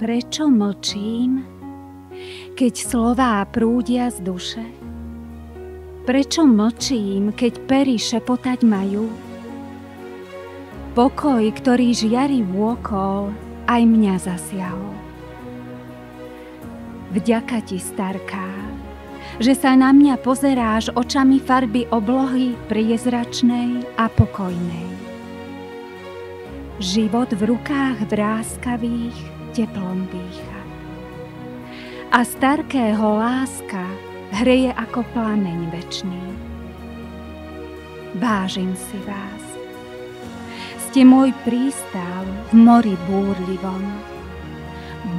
Prečo mlčím, keď slová prúdia z duše? Prečo mlčím, keď pery šepotať majú? Pokoj, ktorý žiari vôkol, aj mňa zasiahol. Vďaka ti, starká, že sa na mňa pozeráš očami farby oblohy priezračnej a pokojnej. Život v rukách vráskavých teplom dýcha. A starkého láska hreje ako plameň večný. Vážim si vás. Ste môj prístav v mori búrlivom.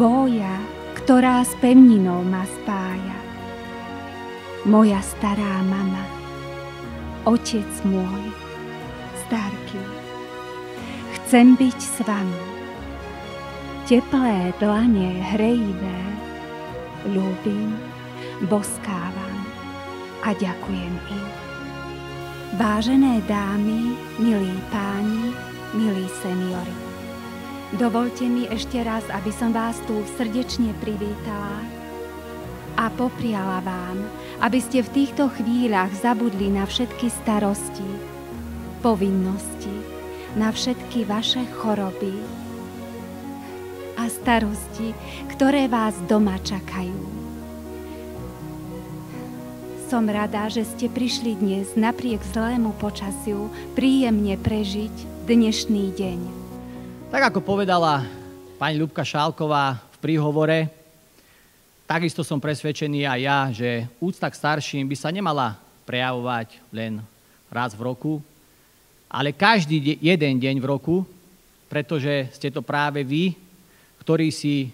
Bója, ktorá s pevninou ma spája. Moja stará mama, otec môj, starky. Chcem byť s vami. Teplé dlane hrejivé ľúbim, boskávam a ďakujem im. Vážené dámy, milí páni, milí seniori, dovoľte mi ešte raz, aby som vás tu srdečne privítala a popriala vám, aby ste v týchto chvíľach zabudli na všetky starosti, povinnosti, na všetky vaše choroby a starosti, ktoré vás doma čakajú. Som rada, že ste prišli dnes napriek zlému počasiu príjemne prežiť dnešný deň. Tak ako povedala pani Ľubka Šálková v príhovore, takisto som presvedčený aj ja, že úcta k starším by sa nemala prejavovať len raz v roku, ale každý jeden deň v roku, pretože ste to práve vy, ktorí si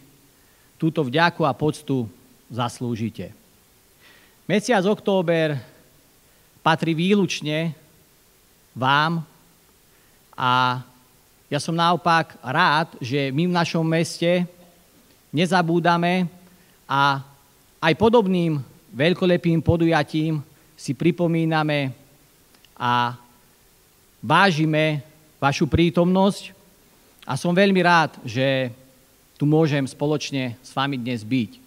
túto vďaku a poctu zaslúžite. Mesiac október patrí výlučne vám a ja som naopak rád, že my v našom meste nezabúdame a aj podobným veľkolepým podujatím si pripomíname a vážime vašu prítomnosť a som veľmi rád, že tu môžem spoločne s vami dnes byť.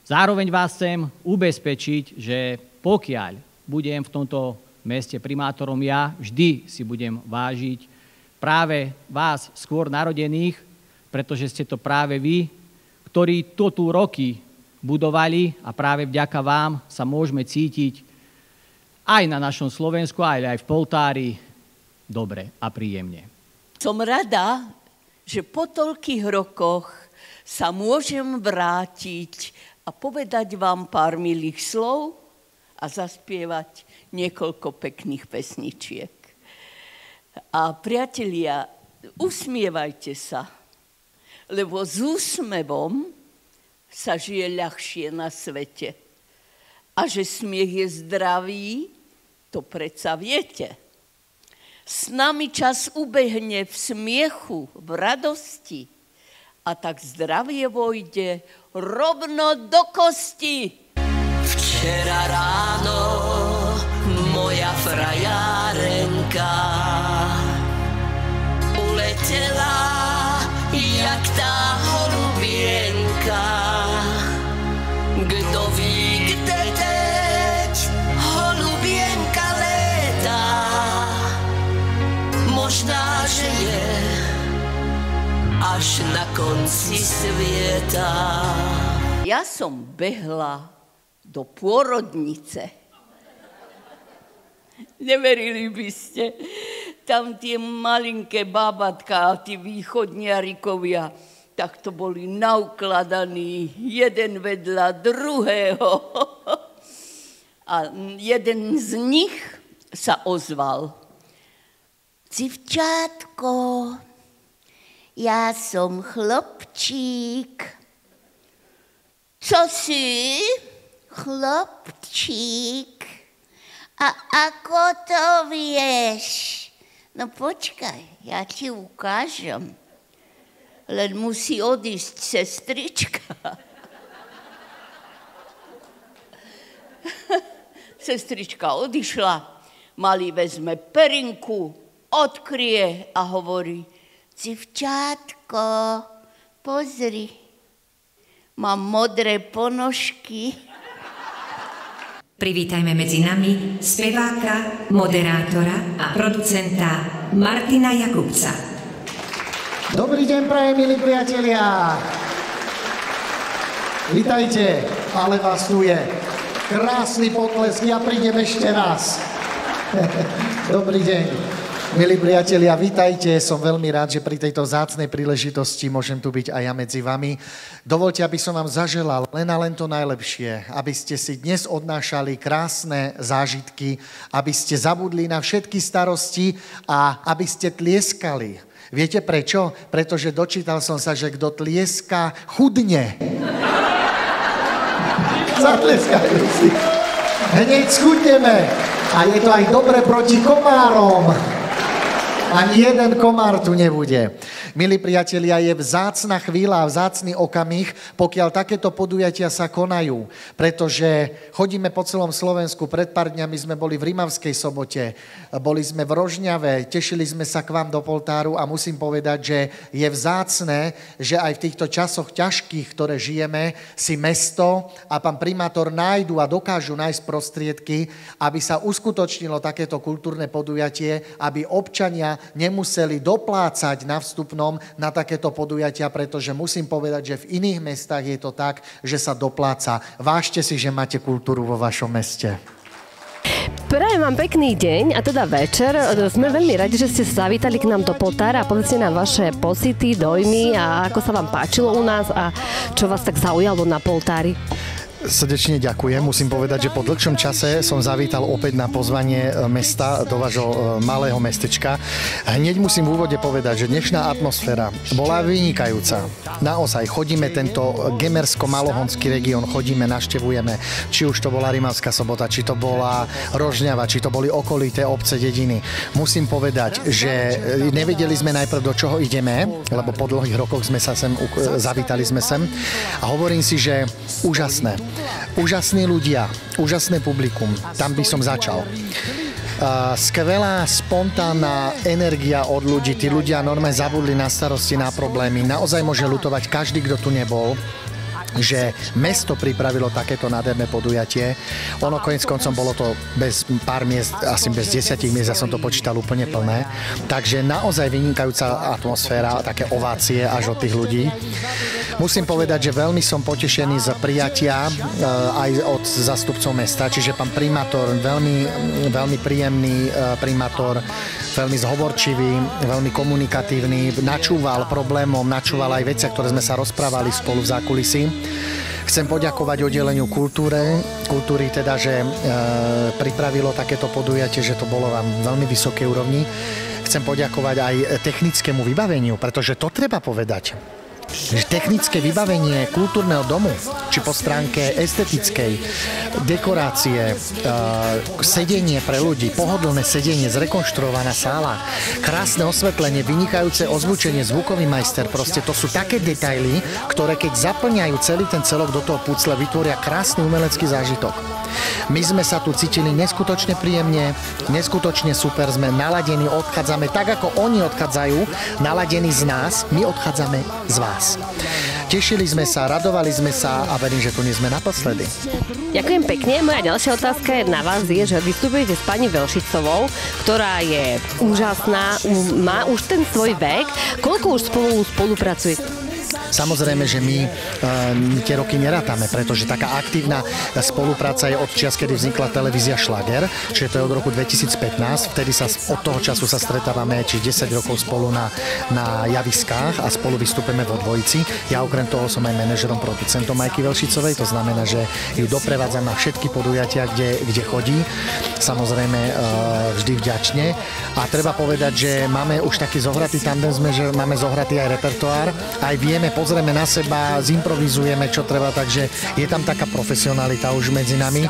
Zároveň vás chcem ubezpečiť, že pokiaľ budem v tomto meste primátorom ja, vždy si budem vážiť práve vás skôr narodených, pretože ste to práve vy, ktorí to tu roky budovali a práve vďaka vám sa môžeme cítiť aj na našom Slovensku, aj v Poltári dobre a príjemne. Som rada, že po toľkých rokoch sa môžem vrátiť a povedať vám pár milých slov a zaspievať niekoľko pekných pesničiek. A priatelia, usmievajte sa, lebo s úsmevom sa žije ľahšie na svete. A že smiech je zdravý, to predsa viete. S nami čas ubehne v smiechu, v radosti a tak zdravie vojde rovno do kosti. Včera ráno moja frajárenka uletela jak tá holubienka. Kto ví, kde teď holubienka létá, možná, že je až na konci sveta. Ja som behla do pôrodnice. Neverili by ste. Tam tie malinké bábatka a tí východniarikovia, tak to boli naukladaní jeden vedľa druhého. A jeden z nich sa ozval. Civčátko, ja som chlopčík. Čo si? Chlopčík. A ako to vieš? No počkaj, ja ti ukážem. Len musí odísť sestrička. Sestrička odišla, malý vezme perinku, odkrie a hovorí: Civčátko, pozri, Mám modré ponožky. Privítajme medzi nami speváka, moderátora a producenta Martina Jakubca. Dobrý deň, prajem, milí priatelia. Vítajte, ale vás tu je. Krásny potlesk, ja prídem ešte raz. Dobrý deň, milí priatelia, vítajte. Som veľmi rád, že pri tejto vzácnej príležitosti môžem tu byť aj ja medzi vami. Dovoľte, aby som vám zaželal len a len to najlepšie, aby ste si dnes odnášali krásne zážitky, aby ste zabudli na všetky starosti a aby ste tlieskali. Viete prečo? Pretože dočítal som sa, že kto tlieska, chudne. Zatleskajú si. Hneď schudneme. A je to aj dobre proti komárom. Ani jeden komár tu nebude. Milí priatelia, je vzácna chvíľa a vzácny okamih, pokiaľ takéto podujatia sa konajú. Pretože chodíme po celom Slovensku. Pred pár dňami sme boli v Rimavskej Sobote, boli sme v Rožňave, tešili sme sa k vám do Poltáru a musím povedať, že je vzácne, že aj v týchto časoch ťažkých, ktoré žijeme, si mesto a pán primátor nájdu a dokážu nájsť prostriedky, aby sa uskutočnilo takéto kultúrne podujatie, aby občania nemuseli doplácať na vstupnom na takéto podujatia, pretože musím povedať, že v iných mestách je to tak, že sa dopláca. Vážte si, že máte kultúru vo vašom meste. Prajem vám pekný deň a teda večer. Sme veľmi radi, že ste sa zavítali k nám do Poltára a povedzte nám vaše pocity, dojmy a ako sa vám páčilo u nás a čo vás tak zaujalo na Poltári. Srdečne ďakujem. Musím povedať, že po dlhšom čase som zavítal opäť na pozvanie mesta do vášho malého mestečka. Hneď musím v úvode povedať, že dnešná atmosféra bola vynikajúca. Naozaj chodíme tento gemersko-malohonský región, chodíme, navštevujeme, či už to bola Rimavská Sobota, či to bola Rožňava, či to boli okolité obce, dediny. Musím povedať, že nevedeli sme najprv, do čoho ideme, lebo po dlhých rokoch sme sa sem zavítali sme sem a hovorím si, že úžasné. Úžasní ľudia, úžasné publikum, tam by som začal. Skvelá, spontánna energia od ľudí, tí ľudia normálne zabudli na starosti, na problémy. Naozaj môže ľutovať každý, kto tu nebol, že mesto pripravilo takéto nádherné podujatie. Ono koniec koncom bolo to bez pár miest, asi bez 10 miest, ja som to počítal úplne plné. Takže naozaj vynikajúca atmosféra, také ovácie až od tých ľudí. Musím povedať, že veľmi som potešený z prijatia aj od zástupcov mesta, čiže pán primátor, veľmi príjemný primátor, veľmi zhovorčivý, veľmi komunikatívny, načúval problémom, načúval aj veci, ktoré sme sa rozprávali spolu v zákulisí. Chcem poďakovať oddeleniu kultúry teda, že pripravilo takéto podujatie, že to bolo vám veľmi vysokej úrovni. Chcem poďakovať aj technickému vybaveniu, pretože to treba povedať. Technické vybavenie kultúrneho domu, či po stránke estetickej, dekorácie, sedenie pre ľudí, pohodlné sedenie, zrekonštruovaná sála, krásne osvetlenie, vynikajúce ozvučenie, zvukový majster, proste to sú také detaily, ktoré keď zaplňajú celý ten celok do toho pucle, vytvoria krásny umelecký zážitok. My sme sa tu cítili neskutočne príjemne, neskutočne super, sme naladení, odchádzame tak, ako oni odchádzajú, naladení z nás, my odchádzame z vás. Tešili sme sa, radovali sme sa a verím, že tu nie sme naposledy. Ďakujem pekne. Moja ďalšia otázka na vás je, že vystupujete s pani Velšicovou, ktorá je úžasná, má už ten svoj vek. Koľko už spolupracujete? Samozrejme, že my tie roky nerátame, pretože taká aktívna spolupráca je od čias, kedy vznikla televízia Šlager, čiže to je od roku 2015, vtedy sa od toho času sa stretávame, či 10 rokov spolu na javiskách a spolu vystupujeme vo dvojici. Ja okrem toho som aj manažerom, producentom Majky Velšicovej, to znamená, že ju doprevádzam na všetky podujatia, kde chodí. Samozrejme vždy vďačne. A treba povedať, že máme už taký zohratý tandem, že máme zohratý aj repertoár, aj vieme, pozrieme na seba, zimprovizujeme, čo treba, takže je tam taká profesionalita už medzi nami.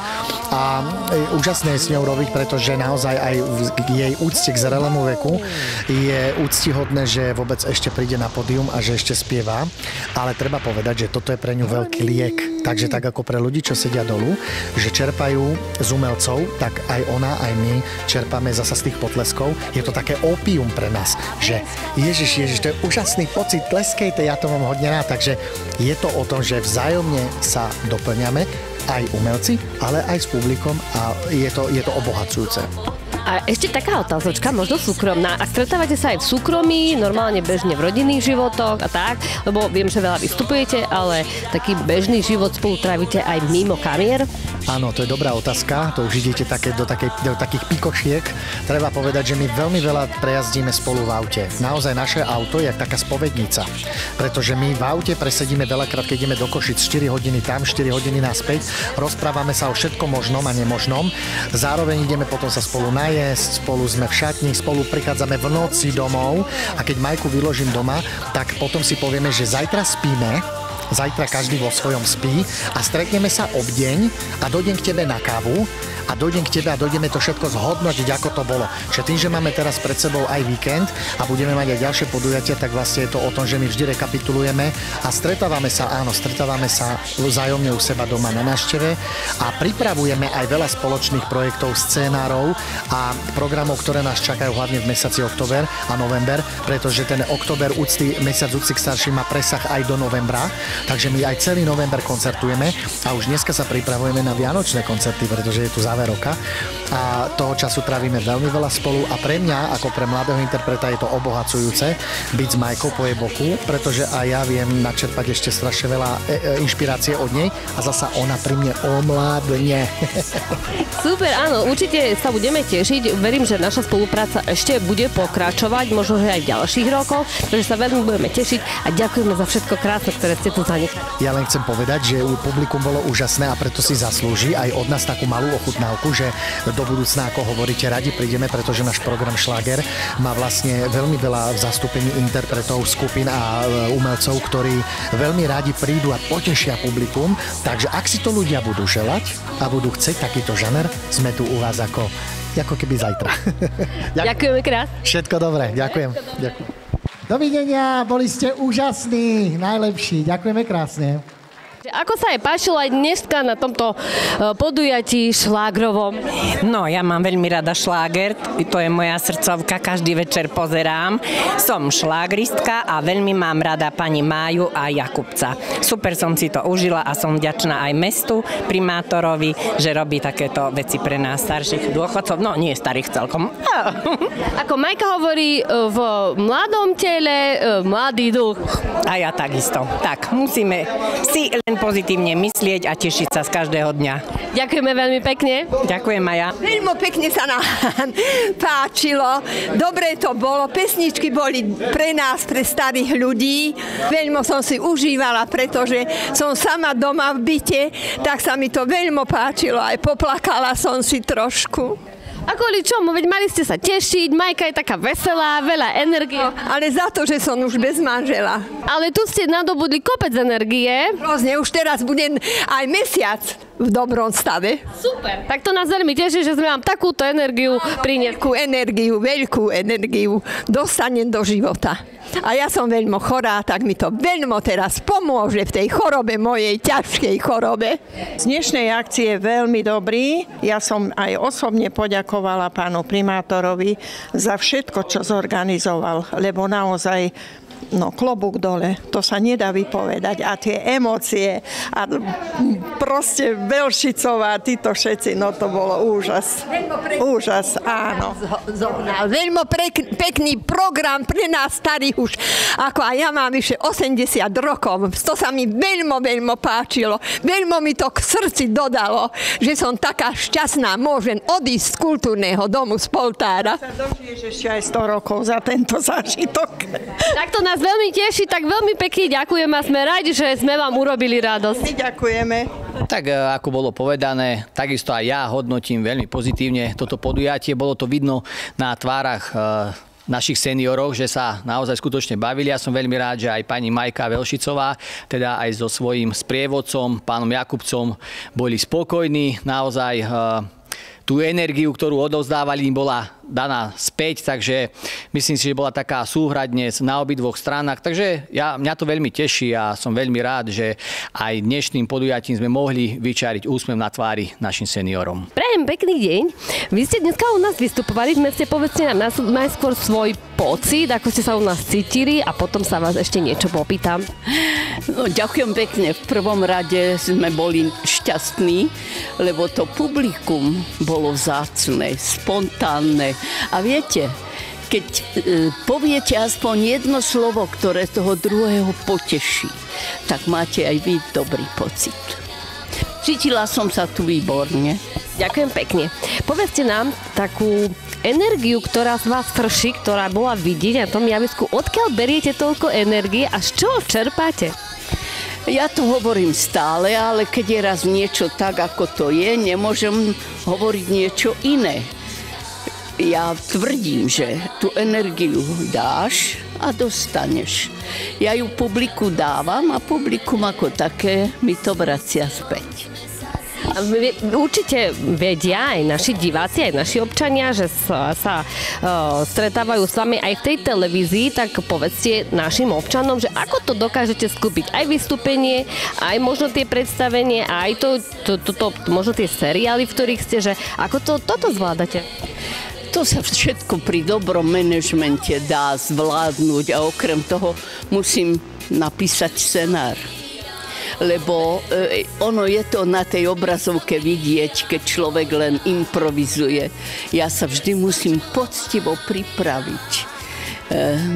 a úžasné je s ňou robiť, pretože naozaj aj k jej úcte k zrelému veku je úctihodné, že vôbec ešte príde na pódium a že ešte spieva, ale treba povedať, že toto je pre ňu veľký liek. Takže tak ako pre ľudí, čo sedia dolu, že čerpajú z umelcov, tak aj ona, aj my čerpáme zasa z tých potleskov. Je to také ópium pre nás, že Ježiš, to je úžasný pocit, tleskejte, ja to mám hodne rád. Takže je to o tom, že vzájomne sa doplňame, aj umelci, ale aj s publikom a je to obohacujúce. A ešte taká otázočka, možno súkromná. A stretávate sa aj v súkromí, normálne bežne v rodinných životoch a tak, lebo viem, že veľa vystupujete, ale taký bežný život spolu trávite aj mimo kamier? Áno, to je dobrá otázka, to už idete do takých pikošiek. Treba povedať, že my veľmi veľa prejazdíme spolu v aute. Naozaj naše auto je taká spovednica, pretože my v aute presedíme veľakrát, keď ideme do Košic 4 hodiny tam, 4 hodiny naspäť, rozprávame sa o všetkom možnom a nemožnom, zároveň ideme potom sa spolu najesť, spolu sme v šatni, spolu prichádzame v noci domov a keď Majku vyložím doma, tak potom si povieme, že zajtra spíme, zajtra každý vo svojom spí a stretneme sa obdeň a dojdem k tebe na kávu a dojdem k tebe a dojdeme to všetko zhodnotiť, ako to bolo. Čiže tým, že máme teraz pred sebou aj víkend a budeme mať aj ďalšie podujatia, tak vlastne je to o tom, že my vždy rekapitulujeme a stretávame sa vzájomne u seba doma na návšteve a pripravujeme aj veľa spoločných projektov, scénárov a programov, ktoré nás čakajú hlavne v mesiaci október a november, pretože ten október mesiac úcty k starším má presah aj do novembra, takže my aj celý november koncertujeme a už dneska sa pripravujeme na vianočné koncerty, pretože je tu záver roka a toho času trávime veľmi veľa spolu a pre mňa, ako pre mladého interpreta, je to obohacujúce byť s Majkou po jej boku, pretože aj ja viem načerpať ešte strašne veľa inšpirácie od nej a zasa ona pri mne omládne. Super, áno, určite sa budeme tešiť. Verím, že naša spolupráca ešte bude pokračovať, možno že aj v ďalších rokoch, takže sa veľmi budeme tešiť a ďakujeme za všetko krásne, ktoré ste tu zanechali. Ja len chcem povedať, že publikum bolo úžasné a preto si zaslúži aj od nás takú malú ochutnávku, že do budúcna, ako hovoríte, radi prídeme, pretože náš program Šláger má vlastne veľmi veľa v zastúpení interpretov, skupín a umelcov, ktorí veľmi radi prídu a potešia publikum. Takže ak si to ľudia budú želať a budú chcieť takýto žaner, sme tu u vás ako keby zajtra. Ďakujeme krásne. Všetko dobré, ďakujem. Dovidenia, boli ste úžasní, najlepší. Ďakujeme krásne. Ako sa aj páčilo aj dneska na tomto podujatí šlágrovom? No, ja mám veľmi rada šláger, to je moja srdcovka, každý večer pozerám. Som šlágristka a veľmi mám rada pani Máju a Jakubca. Super som si to užila a som vďačná aj mestu, primátorovi, že robí takéto veci pre nás starších dôchodcov, no nie starých celkom. Ako Majka hovorí, v mladom tele mladý duch. A ja takisto. Tak, musíme si len pozitívne myslieť a tešiť sa z každého dňa. Ďakujeme veľmi pekne. Ďakujem aj ja. Veľmi pekne sa nám páčilo. Dobre to bolo. Pesničky boli pre nás, pre starých ľudí. Veľmi som si užívala, pretože som sama doma v byte, tak sa mi to veľmi páčilo. Aj poplakala som si trošku. A kvôli čomu? Veď mali ste sa tešiť, Majka je taká veselá, veľa energie. No, ale za to, že som už bez manžela. Ale tu ste nadobudli kopec energie. Hrozne, už teraz budem aj mesiac v dobrom stave. Super. Tak to nás veľmi teší, že sme vám takúto energiu priniesli. Veľkú energiu dostanem do života. A ja som veľmi chorá, tak mi to veľmi teraz pomôže v tej chorobe, mojej ťažkej chorobe. Z dnešnej akcie je veľmi dobrý. Ja som aj osobne poďakovala pánu primátorovi za všetko, čo zorganizoval, lebo naozaj klobúk dole, to sa nedá vypovedať a tie emócie a proste Belšicová, títo všetci, to bolo úžas. Úžas, áno. Veľmi pekný program pre nás starých už, ako aj ja mám vyše 80 rokov. To sa mi veľmi páčilo. Veľmi mi to k srdci dodalo, že som taká šťastná, môžem odísť z kultúrneho domu z Poltára. Sa dožiješ ešte aj 100 rokov za tento zážitok. Tak to nás veľmi teší, tak veľmi pekne ďakujem a sme radi, že sme vám urobili radosť. My ďakujeme. Tak ako bolo povedané, takisto aj ja hodnotím veľmi pozitívne toto podujatie. Bolo to vidno na tvárach našich seniorov, že sa naozaj skutočne bavili. Ja som veľmi rád, že aj pani Majka Velšicová, teda aj so svojím sprievodcom, pánom Jakubcom, boli spokojní. Naozaj tú energiu, ktorú odovzdávali, im bola daná späť, takže myslím si, že bola taká súhra dnes na obidvoch stranách. Takže mňa to veľmi teší a som veľmi rád, že aj dnešným podujatím sme mohli vyčariť úsmev na tvári našim seniorom. Prajem pekný deň. Vy ste dneska u nás vystupovali v meste, povedzte nám najskôr svoj pocit, ako ste sa u nás cítili a potom sa vás ešte niečo popýtam. No, ďakujem pekne. V prvom rade sme boli šťastní, lebo to publikum bolo vzácne, spontánne. A viete, keď poviete aspoň jedno slovo, ktoré toho druhého poteší, tak máte aj vy dobrý pocit. Cítila som sa tu výborne. Ďakujem pekne. Povedzte nám takú energiu, ktorá z vás frší, ktorá bola vidieť na tom javisku. Odkiaľ beriete toľko energie a z čoho čerpáte? Ja to hovorím stále, ale keď je raz niečo tak, ako to je, nemôžem hovoriť niečo iné. Ja tvrdím, že tú energiu dáš a dostaneš. Ja ju publiku dávam a publikum ako také mi to vracia späť. Určite vedia aj naši diváci, aj naši občania, že sa stretávajú s vami aj v tej televízii, tak povedzte našim občanom, že ako to dokážete skúpiť aj vystúpenie, aj možno tie predstavenie, aj možno tie seriály, v ktorých ste, že ako toto zvládate? To sa všetko pri dobrom manažmente dá zvládnuť a okrem toho musím napísať scenár. Lebo ono je to na tej obrazovke vidieť, keď človek len improvizuje. Ja sa vždy musím poctivo pripraviť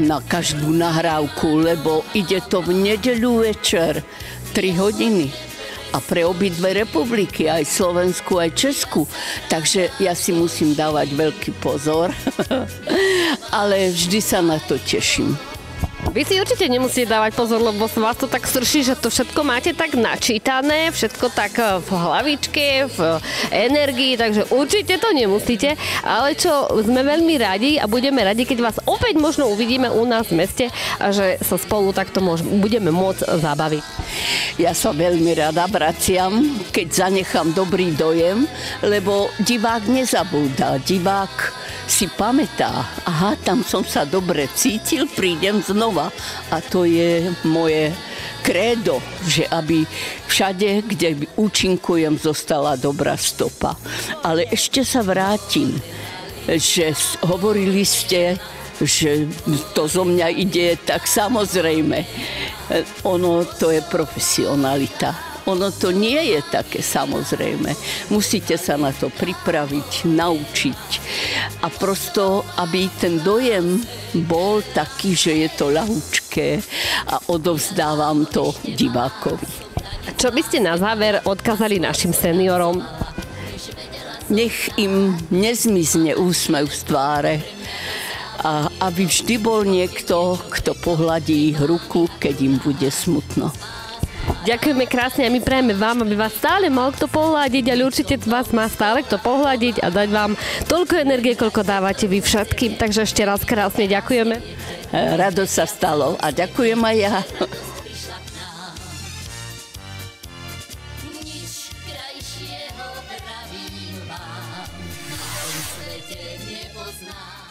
na každú nahrávku, lebo ide to v nedeľu večer 3 hodiny. A pre obidve republiky, aj Slovensku, aj Česku. Takže ja si musím dávať veľký pozor, ale vždy sa na to teším. Vy si určite nemusíte dávať pozor, lebo vás to tak srší, že to všetko máte tak načítané, všetko tak v hlavičke, v energii, takže určite to nemusíte. Ale čo sme veľmi radi a budeme radi, keď vás opäť možno uvidíme u nás v meste a že sa spolu takto budeme môcť zabaviť. Ja sa veľmi rada vraciam, keď zanechám dobrý dojem, lebo divák nezabúda, divák si pamätá, aha, tam som sa dobre cítil, prídem znova. A to je moje krédo, že aby všade, kde účinkujem, zostala dobrá stopa. Ale ešte sa vrátim, že hovorili ste, že to zo mňa ide tak samozrejme. Ono to je profesionalita. Ono to nie je také samozrejme. Musíte sa na to pripraviť, naučiť. A prosto, aby ten dojem bol taký, že je to ľahučké a odovzdávam to divákovi. Čo by ste na záver odkázali našim seniorom? Nech im nezmizne úsmev z tváre. A aby vždy bol niekto, kto pohľadí ruku, keď im bude smutno. Ďakujeme krásne a my prajeme vám, aby vás stále mal kto pohľadiť, ale určite vás má stále kto pohľadiť a dať vám toľko energie, koľko dávate vy všetkým. Takže ešte raz krásne ďakujeme. Radosť sa stalo a ďakujem aj ja. Nič krajšieho pravím vám, v svete nepoznám.